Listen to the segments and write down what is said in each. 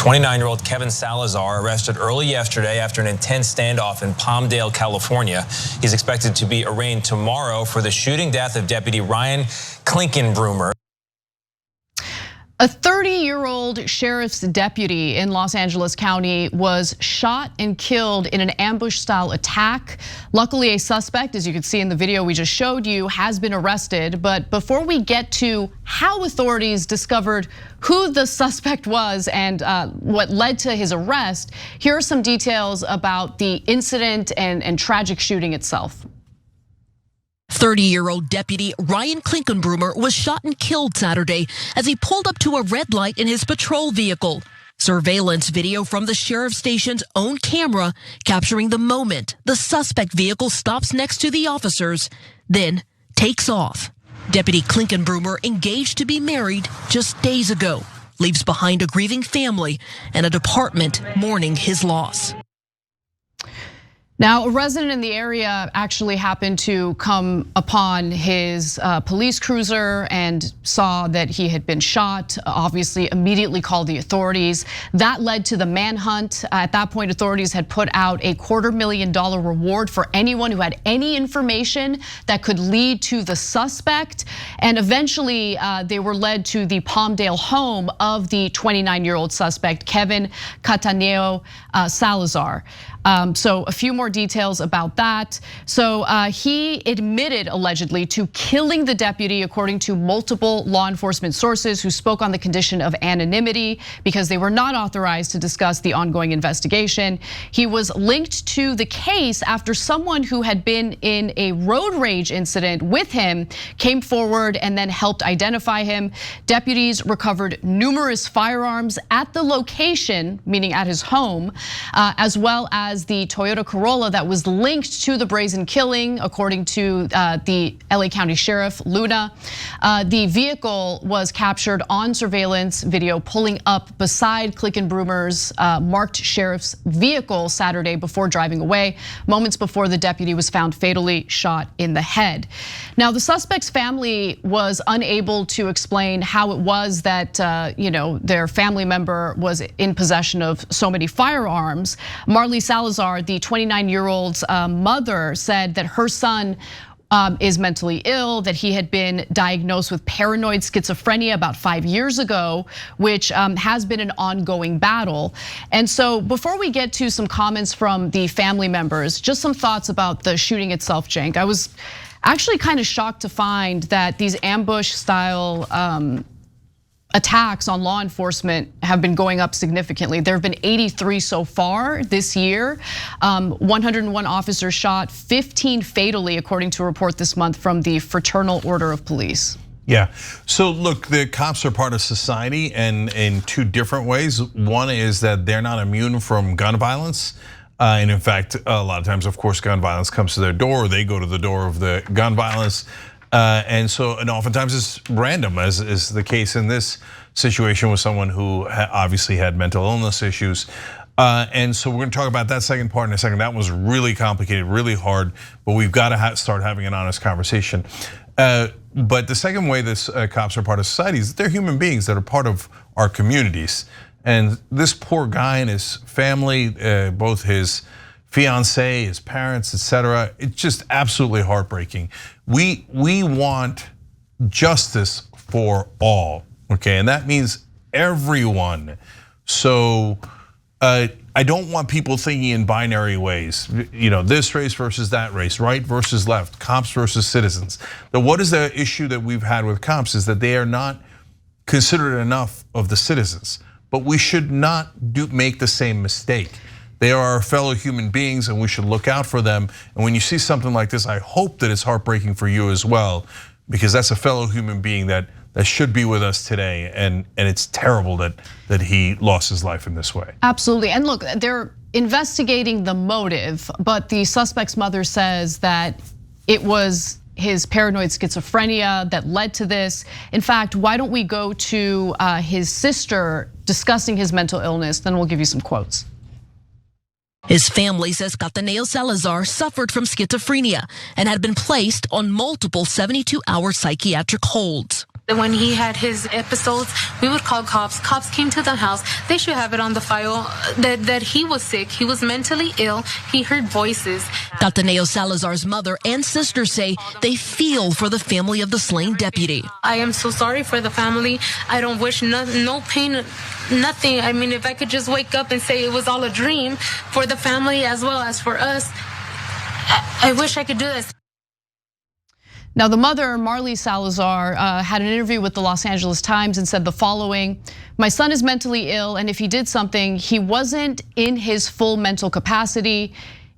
29-year-old Kevin Salazar arrested early yesterday after an intense standoff in Palmdale, California. He's expected to be arraigned tomorrow for the shooting death of Deputy Ryan Klinkenbroomer. A 30-year-old sheriff's deputy in Los Angeles County was shot and killed in an ambush-style attack. Luckily, a suspect, as you can see in the video we just showed you, has been arrested. But before we get to how authorities discovered who the suspect was and what led to his arrest, here are some details about the incident and tragic shooting itself. 30-year-old Deputy Ryan Klinkenbroomer was shot and killed Saturday as he pulled up to a red light in his patrol vehicle. Surveillance video from the sheriff's station's own camera capturing the moment the suspect vehicle stops next to the officers, then takes off. Deputy Klinkenbroomer, engaged to be married just days ago, leaves behind a grieving family and a department mourning his loss. Now, a resident in the area actually happened to come upon his police cruiser and saw that he had been shot, obviously immediately called the authorities. That led to the manhunt. At that point, authorities had put out a $250,000 reward for anyone who had any information that could lead to the suspect. And eventually, they were led to the Palmdale home of the 29-year-old suspect, Kevin Cataneo Salazar. So a few more details about that. So he admitted allegedly to killing the deputy, according to multiple law enforcement sources who spoke on the condition of anonymity because they were not authorized to discuss the ongoing investigation. He was linked to the case after someone who had been in a road rage incident with him came forward and then helped identify him. Deputies recovered numerous firearms at the location, meaning at his home, as well as the Toyota Corolla that was linked to the brazen killing, according to the LA County Sheriff Luna. The vehicle was captured on surveillance video pulling up beside Klinkenbroomer's marked sheriff's vehicle Saturday before driving away, moments before the deputy was found fatally shot in the head. Now, the suspect's family was unable to explain how it was that their family member was in possession of so many firearms. Marley Salazar, the 29-year-old's mother, said that her son is mentally ill, that he had been diagnosed with paranoid schizophrenia about 5 years ago, which has been an ongoing battle. And so before we get to some comments from the family members, just some thoughts about the shooting itself, Cenk. I was actually kind of shocked to find that these ambush style attacks on law enforcement have been going up significantly. There have been 83 so far this year. 101 officers shot, 15 fatally, according to a report this month from the Fraternal Order of Police. Yeah, so look, the cops are part of society and in two different ways. One is that they're not immune from gun violence. And in fact, a lot of times, of course, gun violence comes to their door, or they go to the door of the gun violence. And oftentimes it's random, as is the case in this situation with someone who obviously had mental illness issues. And so we're going to talk about that second part in a second. That was really complicated, really hard, but we've got to start having an honest conversation. But the second way this cops are part of society is that they're human beings that are part of our communities. And this poor guy and his family, both his fiance, his parents, etc. It's just absolutely heartbreaking. We want justice for all, okay? And that means everyone. So I don't want people thinking in binary ways, this race versus that race, right versus left, cops versus citizens. What is the issue that we've had with cops is that they are not considerate enough of the citizens, but we should not make the same mistake. They are our fellow human beings and we should look out for them. And when you see something like this, I hope that it's heartbreaking for you as well, because that's a fellow human being that should be with us today. And it's terrible that he lost his life in this way. Absolutely, and look, they're investigating the motive, but the suspect's mother says that it was his paranoid schizophrenia that led to this. In fact, why don't we go to his sister discussing his mental illness, then we'll give you some quotes. His family says Cataneo Salazar suffered from schizophrenia and had been placed on multiple 72-hour psychiatric holds. When he had his episodes, we would call cops. Cops came to the house. They should have it on the file that he was sick. He was mentally ill. He heard voices. Cataneo Salazar's mother and sister say they feel for the family of the slain deputy. I am so sorry for the family. I don't wish no pain, nothing. I mean, if I could just wake up and say it was all a dream for the family as well as for us, I wish I could do this. Now, the mother, Marley Salazar, had an interview with the Los Angeles Times and said the following: "My son is mentally ill, and if he did something, he wasn't in his full mental capacity.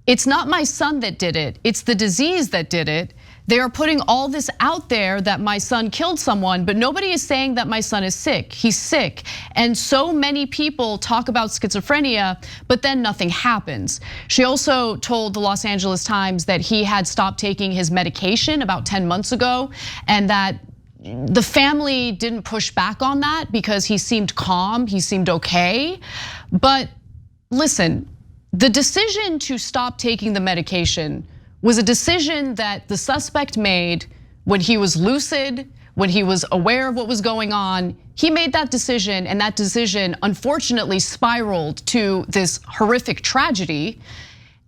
It's not my son that did it, it's the disease that did it. They are putting all this out there that my son killed someone, but nobody is saying that my son is sick. He's sick. And so many people talk about schizophrenia, but then nothing happens." She also told the Los Angeles Times that he had stopped taking his medication about 10 months ago, and that the family didn't push back on that because he seemed calm, he seemed okay. But listen, the decision to stop taking the medication was a decision that the suspect made when he was lucid, when he was aware of what was going on. He made that decision, and that decision unfortunately spiraled to this horrific tragedy.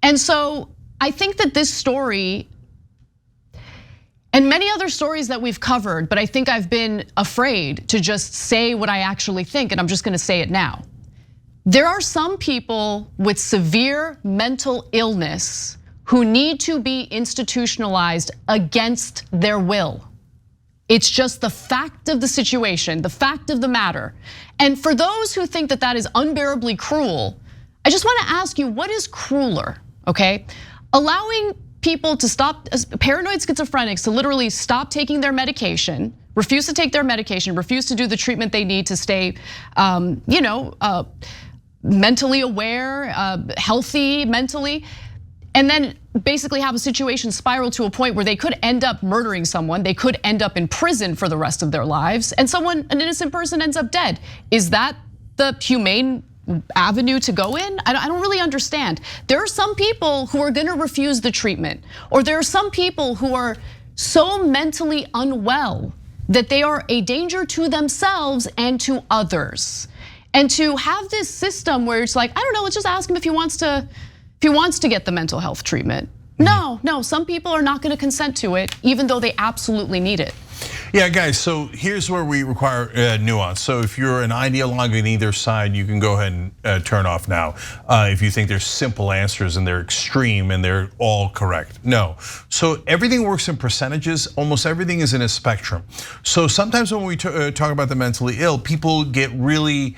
And so I think that this story, and many other stories that we've covered, but I think I've been afraid to just say what I actually think, and I'm just gonna say it now. There are some people with severe mental illness who need to be institutionalized against their will. It's just the fact of the situation, the fact of the matter. And for those who think that that is unbearably cruel, I just wanna ask you, what is crueler, okay? Allowing people to stop, paranoid schizophrenics to literally stop taking their medication, refuse to take their medication, refuse to do the treatment they need to stay, mentally aware, healthy mentally, and then basically have a situation spiral to a point where they could end up murdering someone, they could end up in prison for the rest of their lives, and an innocent person ends up dead. Is that the humane avenue to go in? I don't really understand. There are some people who are gonna refuse the treatment, or there are some people who are so mentally unwell that they are a danger to themselves and to others. And to have this system where it's like, I don't know, let's just ask him if he wants to get the mental health treatment. No, some people are not gonna consent to it, even though they absolutely need it. Yeah, guys, so here's where we require nuance. So if you're an ideologue on either side, you can go ahead and turn off now. If you think there's simple answers and they're extreme and they're all correct. No, so everything works in percentages. Almost everything is in a spectrum. So sometimes when we talk about the mentally ill, people get really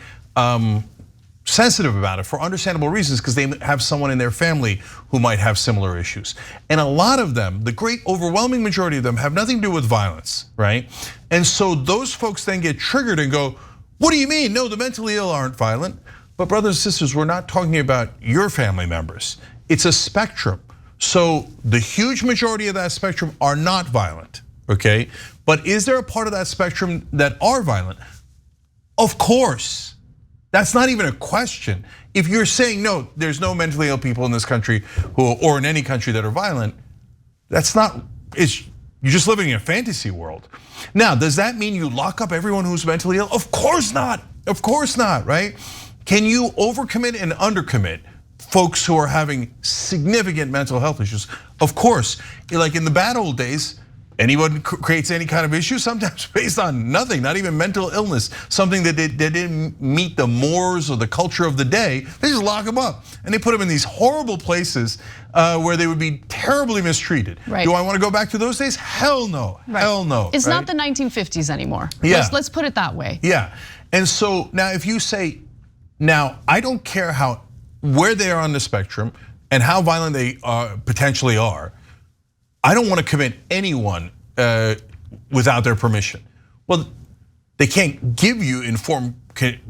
sensitive about it for understandable reasons, because they have someone in their family who might have similar issues. And a lot of them, the great overwhelming majority of them, have nothing to do with violence, right? And so those folks then get triggered and go, what do you mean? No, the mentally ill aren't violent. But brothers and sisters, we're not talking about your family members. It's a spectrum. So the huge majority of that spectrum are not violent, okay? But is there a part of that spectrum that are violent? Of course. That's not even a question. If you're saying, no, there's no mentally ill people in this country or in any country that are violent, that's not, you're just living in a fantasy world. Now, does that mean you lock up everyone who's mentally ill? Of course not, right? Can you overcommit and undercommit folks who are having significant mental health issues? Of course, like in the bad old days, anyone creates any kind of issue, sometimes based on nothing, not even mental illness, something that they didn't meet the mores or the culture of the day, they just lock them up. And they put them in these horrible places where they would be terribly mistreated. Right. Do I want to go back to those days? Hell no, hell no. It's not the 1950s anymore. Yeah. Let's put it that way. Yeah, and so now if you say, now I don't care where they are on the spectrum and how violent they potentially are, I don't want to commit anyone without their permission. Well, they can't give you informed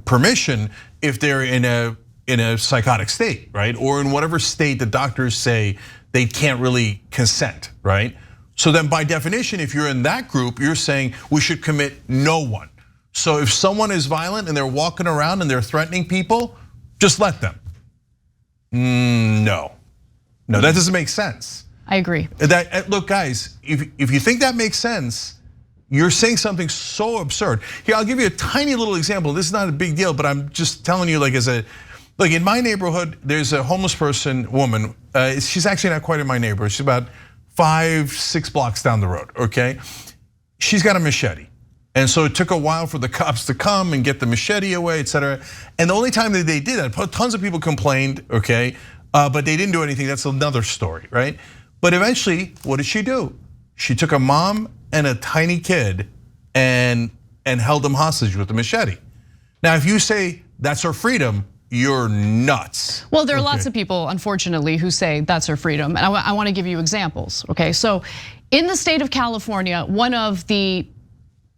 permission if they're in a psychotic state, right? Or in whatever state the doctors say they can't really consent, right? So then by definition, if you're in that group, you're saying we should commit no one. So if someone is violent and they're walking around and they're threatening people, just let them. No, that doesn't make sense. I agree. Look, guys, if you think that makes sense, you're saying something so absurd. Here, I'll give you a tiny little example. This is not a big deal, but I'm just telling you, like in my neighborhood, there's a homeless woman. She's actually not quite in my neighborhood. She's about 5-6 blocks down the road, okay? She's got a machete. And so it took a while for the cops to come and get the machete away, et cetera. And the only time that they did that, tons of people complained, okay? But they didn't do anything, that's another story, right? But eventually, what did she do? She took a mom and a tiny kid and held them hostage with a machete. Now, if you say that's her freedom, you're nuts. Well, there are lots of people, unfortunately, who say that's her freedom. And I want to give you examples, okay? So in the state of California, one of the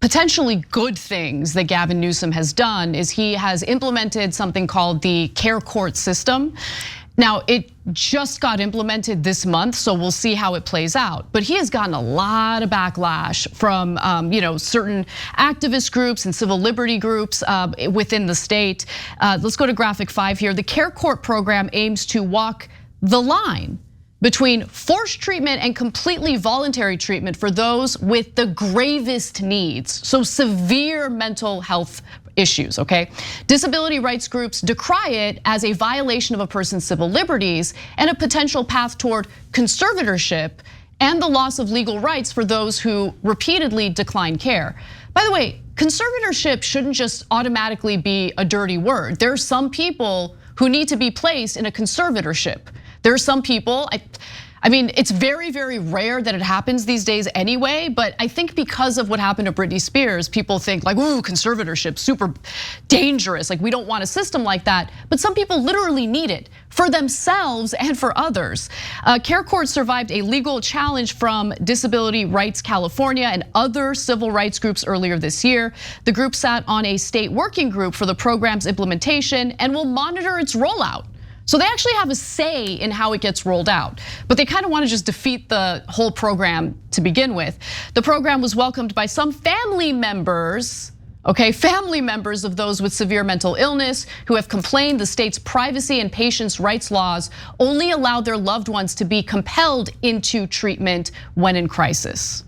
potentially good things that Gavin Newsom has done is he has implemented something called the Care Court system. Now, it just got implemented this month, so we'll see how it plays out. But he has gotten a lot of backlash from certain activist groups and civil liberty groups within the state. Let's go to graphic 5 here. The Care Court program aims to walk the line between forced treatment and completely voluntary treatment for those with the gravest needs, so severe mental health issues, okay? Disability rights groups decry it as a violation of a person's civil liberties and a potential path toward conservatorship and the loss of legal rights for those who repeatedly decline care. By the way, conservatorship shouldn't just automatically be a dirty word. There are some people who need to be placed in a conservatorship. There are some people, I mean, it's very, very rare that it happens these days anyway, but I think because of what happened to Britney Spears, people think like, ooh, conservatorship, super dangerous. Like we don't want a system like that, but some people literally need it for themselves and for others. Care Court survived a legal challenge from Disability Rights California and other civil rights groups earlier this year. The group sat on a state working group for the program's implementation and will monitor its rollout. So they actually have a say in how it gets rolled out, but they kind of want to just defeat the whole program to begin with. The program was welcomed by some family members, okay, family members of those with severe mental illness who have complained the state's privacy and patients' rights laws only allow their loved ones to be compelled into treatment when in crisis.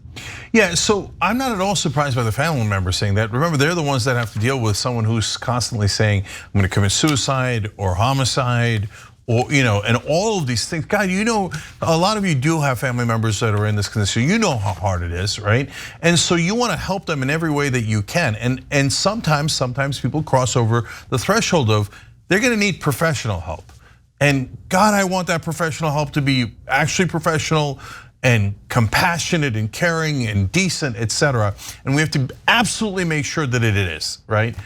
Yeah, so I'm not at all surprised by the family members saying that. Remember, they're the ones that have to deal with someone who's constantly saying, I'm gonna commit suicide or homicide, or and all of these things. God, a lot of you do have family members that are in this condition. You know how hard it is, right? And so you wanna help them in every way that you can. And sometimes people cross over the threshold of they're gonna need professional help. And God, I want that professional help to be actually professional and compassionate and caring and decent, et cetera. And we have to absolutely make sure that it is, right?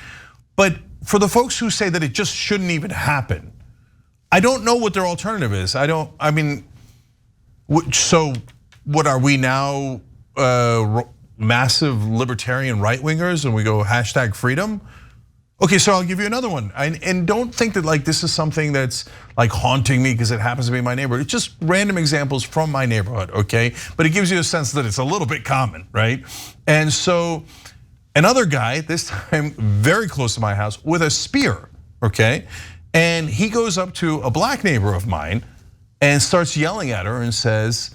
But for the folks who say that it just shouldn't even happen, I don't know what their alternative is. So what are we now, massive libertarian right-wingers and we go hashtag freedom? Okay, so I'll give you another one. And don't think that like this is something that's like haunting me because it happens to be in my neighborhood. It's just random examples from my neighborhood, okay? But it gives you a sense that it's a little bit common, right? And so another guy, this time very close to my house, with a spear, okay? And he goes up to a black neighbor of mine and starts yelling at her and says,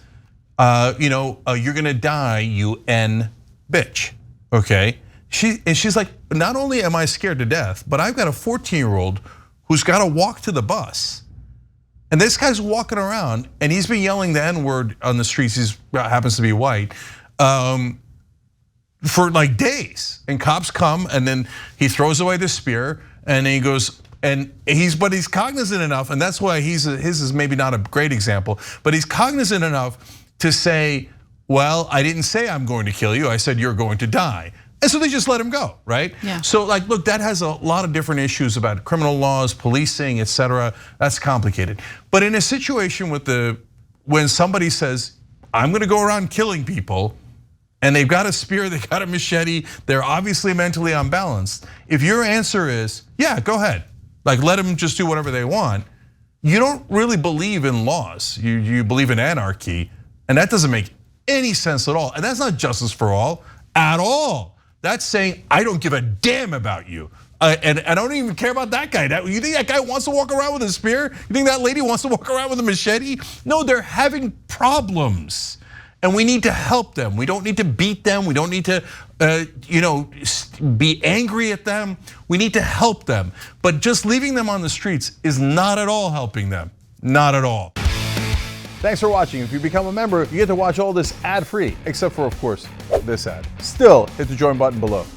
you're gonna die, you N bitch, okay? She's like, not only am I scared to death, but I've got a 14-year-old who's got to walk to the bus. And this guy's walking around and he's been yelling the N-word on the streets, he happens to be white, for like days. And cops come and then he throws away the spear and then he goes, but he's cognizant enough, and that's why his is maybe not a great example, but he's cognizant enough to say, well, I didn't say I'm going to kill you, I said you're going to die. And so they just let him go, right? Yeah. So like, look, that has a lot of different issues about criminal laws, policing, et cetera. That's complicated. But in a situation when somebody says, I'm gonna go around killing people, and they've got a spear, they got a machete, they're obviously mentally unbalanced. If your answer is, yeah, go ahead, like let them just do whatever they want, you don't really believe in laws. You believe in anarchy, and that doesn't make any sense at all. And that's not justice for all at all. That's saying, I don't give a damn about you. And I don't even care about that guy. You think that guy wants to walk around with a spear? You think that lady wants to walk around with a machete? No, they're having problems. and we need to help them. We don't need to beat them. We don't need to be angry at them. We need to help them. But just leaving them on the streets is not at all helping them. Not at all. Thanks for watching. If you become a member, you get to watch all this ad-free, except for, of course, this ad. Still, hit the join button below.